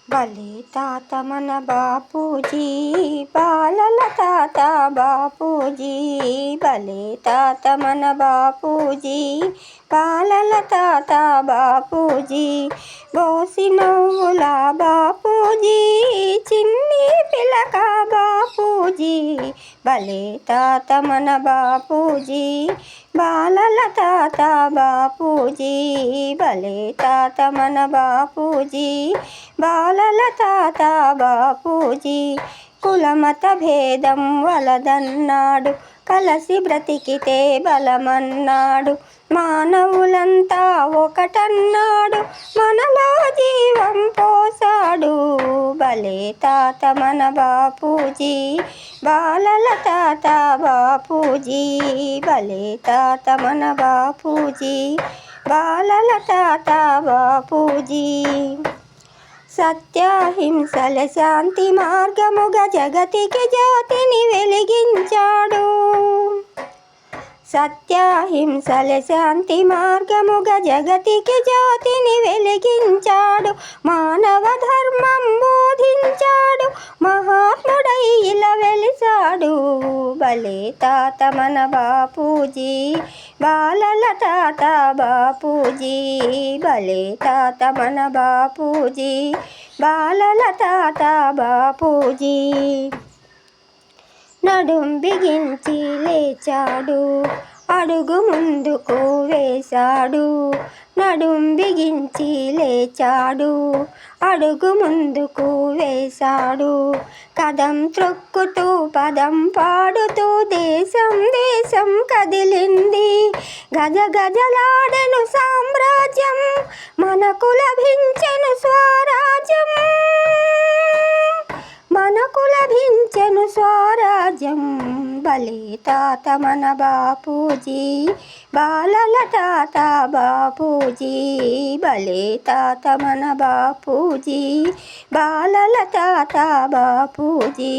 భలే తాత మన బాపూజీ, బాలల తాత బాపూజీ. భలే తాత మన బాపూజీ, బాలల తాత బాపూజీ. బోసి నవ్వుల బాపూజీ, చిన్ని పిలక బాపూజీ. భలే తాత మన బాపూజీ, బాలల తాత బాపూజీ. భలే తాత మన బాపూజీ, బాలల తాత బాపూజీ. కులమత భేదం వలదన్నాడు, కలసి బ్రతికితే బలమన్నాడు. మానవులంతా ఒకటన్నాడు, మనలో జీవం పోసాడు. భలే తాత మన బాపూజీ, బాలల తాత బాపూజీ. భలే తాత మన బాపూజీ, బాలల తాత బాపూజీ. సత్యాహింసల శాంతి మార్గముగా జగతికి జ్యోతిని వెలిగించాడు. సత్యాహింసల శాంతి మార్గముగా జగతికి జ్యోతిని వెలిగించాడు. మానవ ధర్మం బోధించాడు, మహాత్ముడై ఇలా వెలిసాడు. భలే తాత మన బాపూజీ, బాలల తాత బాపూజీ. భలే తాత మన బాపూజీ, బాలల తాత బాపూజీ. నడుం బిగించి లేచాడు, అడుగు ముందుకు వేశాడు. నడుం బిగించి లేచాడు, అడుగు ముందుకు వేశాడు. కదం త్రొక్కుతూ పదం పాడుతూ దేశం దేశం కదిలింది. గజ గజలాడెను సామ్రాజ్యం, మనకు లభించెను స్వరాజ్యం. మనకు లభించెను స్వరాజ్యం. భలే తాత మన బాపూజీ, బాలల తాత బాపూజీ. భలే తాత మన బాపూజీ, బాలల తాత బాపూజీ.